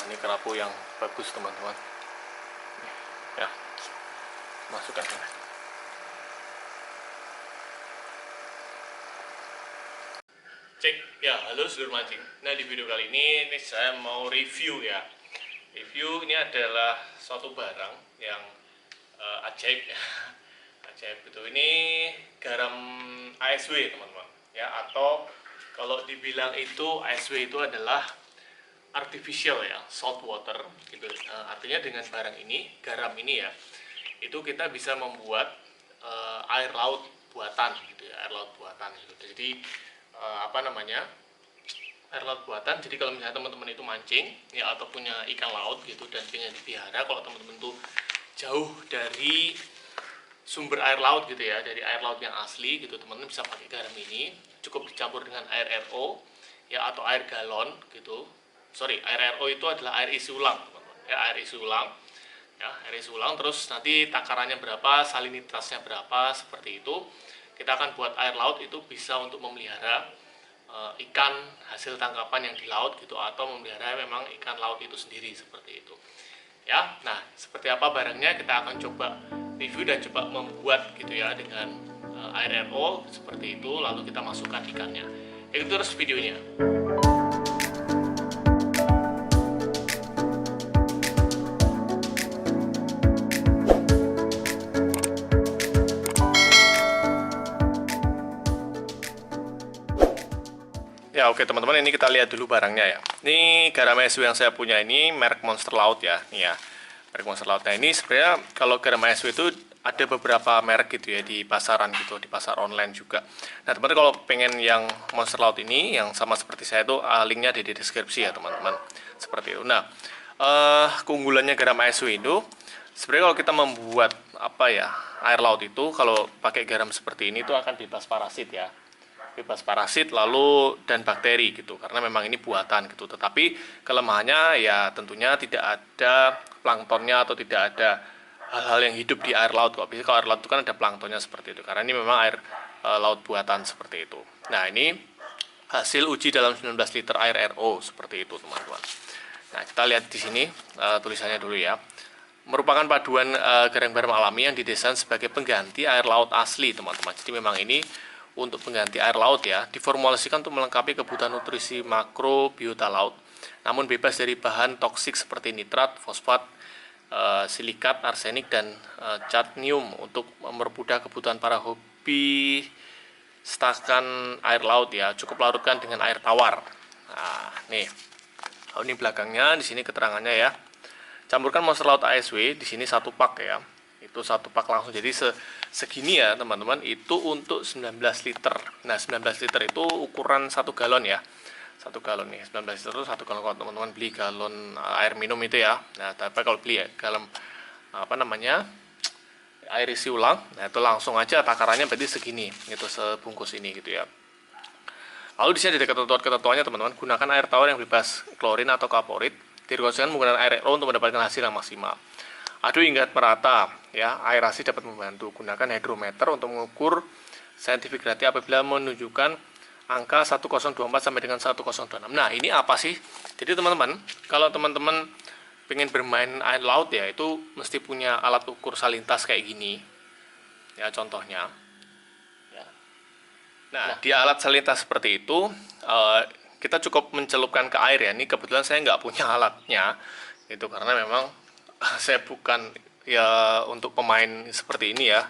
ini kerapu yang bagus teman-teman. Ya, masukkan. Cek ya, halo sedulur mancing. Nah, di video kali ini saya mau review ya. Review ini adalah suatu barang yang ajaib ya. Ajaib itu, ini garam ASW teman-teman ya, atau kalau dibilang itu ASW itu adalah artificial ya, salt water gitu. Artinya dengan barang ini, garam ini ya, itu kita bisa membuat air laut buatan gitu ya, air laut buatan gitu. Jadi air laut buatan. Jadi kalau misalnya teman-teman itu mancing ya, atau punya ikan laut gitu dan pengen dipelihara, kalau teman-teman itu jauh dari sumber air laut gitu ya, dari air laut yang asli gitu, teman-teman bisa pakai garam ini, cukup dicampur dengan air RO ya, atau air galon gitu. Air RO itu adalah air isi ulang teman-teman ya, air isi ulang ya, air isi ulang. Terus nanti takarannya berapa, salinitasnya berapa, seperti itu. Kita akan buat air laut itu bisa untuk memelihara ikan hasil tangkapan yang di laut gitu, atau memelihara memang ikan laut itu sendiri, seperti itu ya. Nah, seperti apa barangnya kita akan coba review dan coba membuat gitu ya, dengan air RO seperti itu, lalu kita masukkan ikannya. Itu terus videonya. Ya, oke teman-teman, ini kita lihat dulu barangnya ya. Ini garam ASW yang saya punya ini merek Monster Laut ya. Nih ya, merek Monster Laut. Nah, ini sebenarnya kalau garam ASW itu ada beberapa merek gitu ya di pasaran gitu, di pasar online juga. Nah, teman-teman kalau pengen yang Monster Laut ini yang sama seperti saya itu, linknya ada di deskripsi ya teman-teman. Seperti itu. Nah, keunggulannya garam ASW itu sebenarnya kalau kita membuat air laut itu, kalau pakai garam seperti ini itu akan bebas parasit ya. Bebas parasit lalu dan bakteri gitu, karena memang ini buatan gitu. Tetapi kelemahannya ya tentunya tidak ada planktonnya, atau tidak ada hal-hal yang hidup di air laut kok. Biasanya kalau air laut itu kan ada planktonnya seperti itu, karena ini memang air laut buatan seperti itu. Nah, ini hasil uji dalam 19 liter air RO seperti itu teman-teman. Nah, kita lihat di sini tulisannya dulu ya. Merupakan paduan garam-garam alami yang didesain sebagai pengganti air laut asli teman-teman. Jadi memang ini untuk pengganti air laut ya, diformulasikan untuk melengkapi kebutuhan nutrisi makro biota laut, namun bebas dari bahan toksik seperti nitrat, fosfat, silikat, arsenik, dan cadmium, untuk mempermudah kebutuhan para hobi stakan air laut ya. Cukup larutkan dengan air tawar. Nah, nih, ini belakangnya, di sini keterangannya ya. Campurkan Monster Laut ASW di sini 1 pak ya. Itu 1 pak langsung, jadi segini ya teman-teman, itu untuk 19 liter. Nah, 19 liter itu ukuran 1 galon ya, 1 galon nih, 19 liter itu 1 galon. Kalau teman-teman beli galon air minum itu ya, nah tapi kalau beli ya galon air isi ulang, nah itu langsung aja takarannya berarti segini gitu, sebungkus ini gitu ya. Lalu di sini ada ketentuannya teman-teman. Gunakan air tawar yang bebas klorin atau kaporit, direkomendasikan menggunakan air RO untuk mendapatkan hasil yang maksimal. Aduk hingga merata ya, aerasi dapat membantu. Gunakan hydrometer untuk mengukur scientific gravity apabila menunjukkan angka 1024 sampai dengan 1026. Nah, ini apa sih? Jadi teman-teman, kalau teman-teman pengen bermain air laut ya, itu mesti punya alat ukur salinitas kayak gini ya, contohnya ya. Nah, di alat salinitas seperti itu kita cukup mencelupkan ke air ya. Ini kebetulan saya nggak punya alatnya itu, karena memang saya bukan ya untuk pemain seperti ini ya,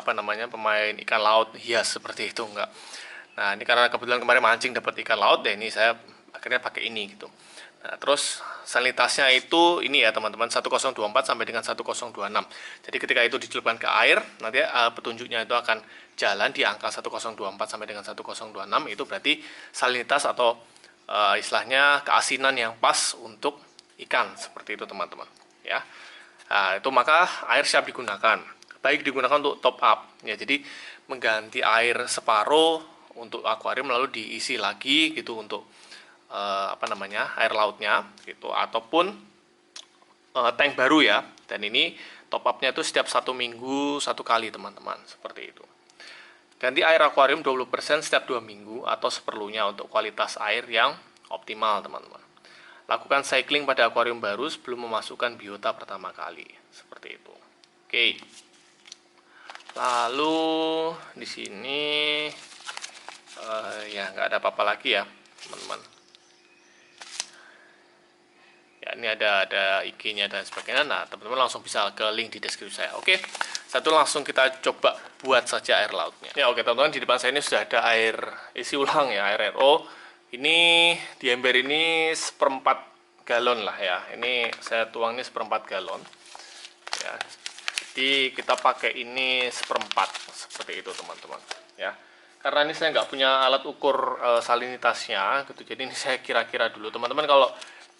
pemain ikan laut hias seperti itu, enggak. Nah, ini karena kebetulan kemarin mancing dapat ikan laut ya, ini saya akhirnya pakai ini gitu. Nah, terus salinitasnya itu ini ya teman-teman, 1024 sampai dengan 1026. Jadi ketika itu dicelupkan ke air, nanti petunjuknya itu akan jalan di angka 1024 sampai dengan 1026. Itu berarti salinitas atau istilahnya keasinan yang pas untuk ikan, seperti itu teman-teman ya. Nah, itu maka air siap digunakan, baik digunakan untuk top up ya, jadi mengganti air separuh untuk akuarium lalu diisi lagi gitu untuk air lautnya gitu, ataupun tank baru ya. Dan ini top upnya itu setiap 1 minggu 1 kali teman-teman, seperti itu. Ganti air akuarium 20% setiap 2 minggu atau seperlunya untuk kualitas air yang optimal teman-teman. lakukan cycling pada akuarium baru sebelum memasukkan biota pertama kali. Seperti itu. Oke. Lalu di sini ya nggak ada apa-apa lagi ya, teman-teman. Ya, ini ada IG-nya dan sebagainya. Nah, teman-teman langsung bisa ke link di deskripsi saya. Oke, satu langsung kita coba buat saja air lautnya. Ya, oke teman-teman, di depan saya ini sudah ada air isi ulang ya, air RO. Ini di ember ini 1/4 galon lah ya. Ini saya tuang ini 1/4 galon. Ya, jadi kita pakai ini 1/4 seperti itu teman-teman. Ya, karena ini saya nggak punya alat ukur salinitasnya, gitu. Jadi ini saya kira-kira dulu teman-teman. Kalau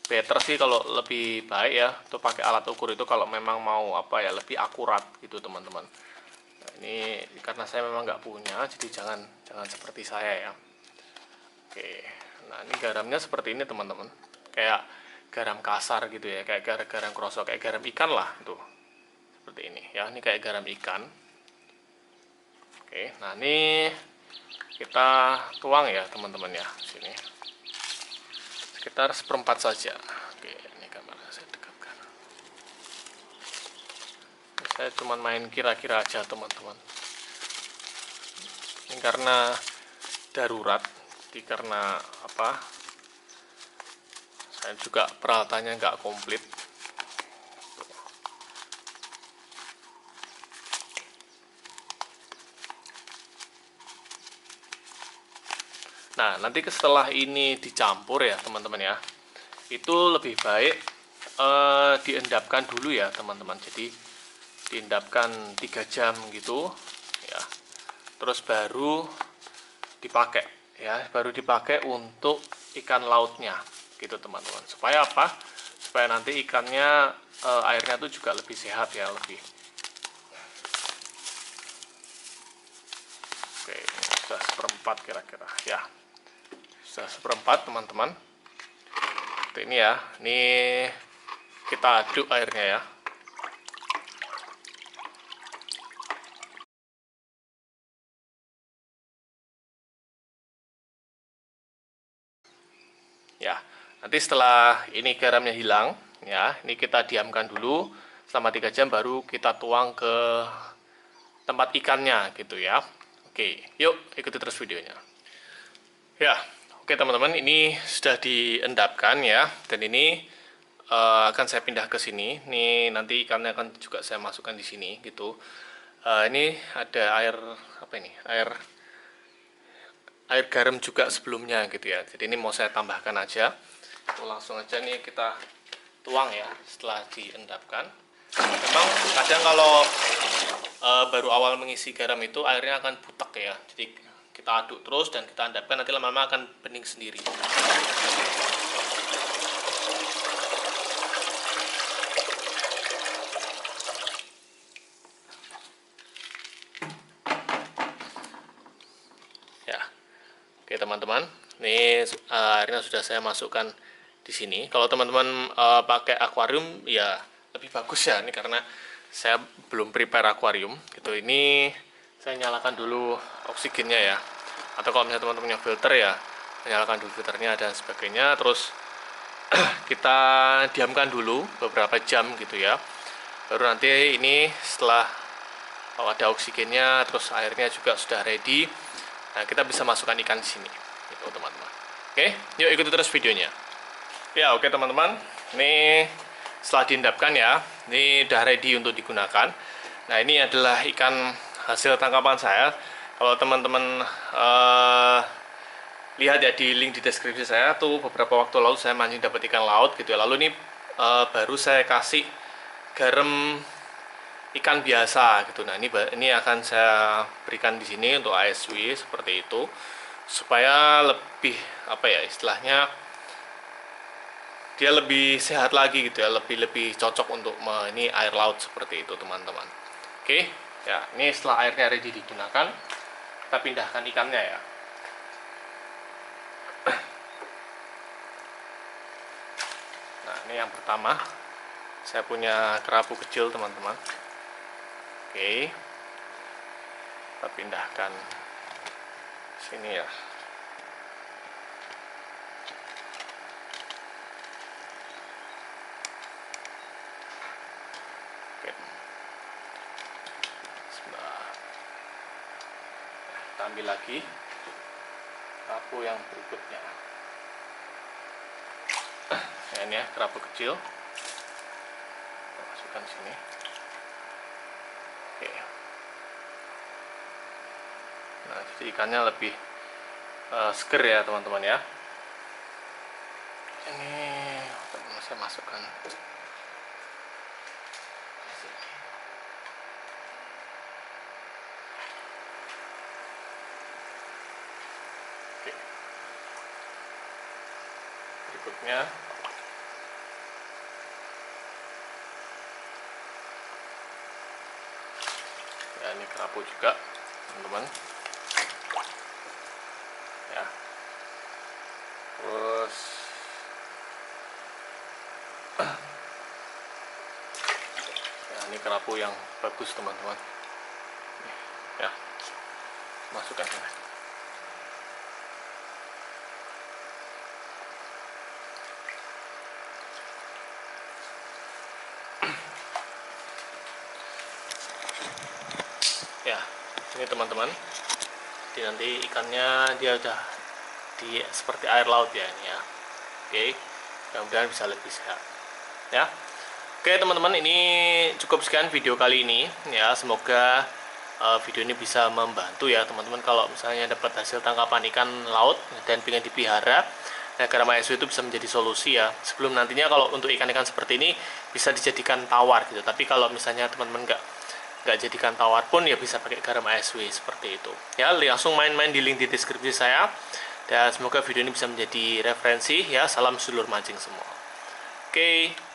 better sih kalau lebih baik ya tuh pakai alat ukur itu kalau memang mau apa ya lebih akurat gitu teman-teman. Nah, ini karena saya memang nggak punya, jadi jangan seperti saya ya. Oke, nah ini garamnya seperti ini teman-teman, kayak garam kasar gitu ya, kayak garam krosok, kayak garam ikan lah tuh, seperti ini ya. Ini kayak garam ikan. Oke, nah ini kita tuang ya teman-teman ya, sini sekitar 1/4 saja. Oke, ini kamera saya dekatkan. Saya cuma main kira-kira aja teman-teman. Ini karena darurat, jadi karena apa? Saya juga peralatannya nggak komplit. Nah, nanti setelah ini dicampur ya teman-teman ya, itu lebih baik diendapkan dulu ya teman-teman. Jadi diendapkan 3 jam gitu ya, terus baru dipakai ya, baru dipakai untuk ikan lautnya gitu teman-teman. Supaya apa? Supaya nanti ikannya airnya tuh juga lebih sehat ya, lebih. Oke, ini sudah 1/4 kira-kira ya. Sudah 1/4 teman-teman. Seperti ini ya. Ini kita aduk airnya ya. Ya, nanti setelah ini garamnya hilang ya, ini kita diamkan dulu selama 3 jam baru kita tuang ke tempat ikannya gitu ya. Oke, yuk ikuti terus videonya. Ya, oke teman-teman, ini sudah diendapkan ya, dan ini akan saya pindah ke sini. Ini nanti ikannya akan juga saya masukkan di sini gitu. Ini ada air apa ini? Air garam juga sebelumnya gitu ya. Jadi ini mau saya tambahkan aja. Langsung aja nih kita tuang ya setelah diendapkan. Memang kadang kalau baru awal mengisi garam itu airnya akan butek ya. Jadi kita aduk terus dan kita endapkan, nanti lama-lama akan bening sendiri. Ya, oke teman-teman, ini airnya sudah saya masukkan di sini. Kalau teman-teman pakai akuarium ya lebih bagus ya, ini karena saya belum prepare akuarium gitu. Ini saya nyalakan dulu oksigennya ya, atau kalau misalnya teman-teman punya filter ya nyalakan dulu filternya dan sebagainya, terus kita diamkan dulu beberapa jam gitu ya, baru nanti ini setelah ada oksigennya terus airnya juga sudah ready, nah kita bisa masukkan ikan di sini gitu teman-teman. Oke, yuk ikuti terus videonya ya. Oke teman-teman, ini setelah diendapkan ya, ini udah ready untuk digunakan. Nah, ini adalah ikan hasil tangkapan saya. Kalau teman-teman lihat ya di link di deskripsi saya tuh, beberapa waktu lalu saya mancing dapat ikan laut gitu ya. Lalu ini baru saya kasih garam ikan biasa gitu. Nah, ini akan saya berikan di sini untuk ASW seperti itu, supaya lebih apa ya istilahnya, dia lebih sehat lagi gitu ya, lebih cocok untuk ini air laut seperti itu teman-teman. Oke ya, ini setelah airnya ready digunakan, kita pindahkan ikannya ya. Nah, ini yang pertama, saya punya kerapu kecil teman-teman. Oke, kita pindahkan sini ya. ambil lagi kerapu yang berikutnya. Nah, ini ya kerapu kecil, kita masukkan sini. Oke. Nah, jadi ikannya lebih seger ya teman-teman ya. Ini saya masukkan. Oke. Berikutnya ya, ini kerapu juga teman-teman ya. Terus ya, ini kerapu yang bagus teman-teman ya, masukkan sini. Ya, ini teman-teman, jadi nanti ikannya dia udah di seperti air laut ya ini ya. Oke, mudah-mudahan bisa lebih sehat ya. Oke teman-teman, ini cukup sekian video kali ini ya. Semoga video ini bisa membantu ya teman-teman, kalau misalnya dapat hasil tangkapan ikan laut dan pengen dipelihara. Nah, garam ASW itu bisa menjadi solusi ya. Sebelum nantinya kalau untuk ikan-ikan seperti ini bisa dijadikan tawar gitu. Tapi kalau misalnya teman-teman nggak jadikan tawar pun ya bisa pakai garam ASW seperti itu ya. Langsung main-main di link di deskripsi saya, dan semoga video ini bisa menjadi referensi ya. Salam sedulur mancing semua. Oke.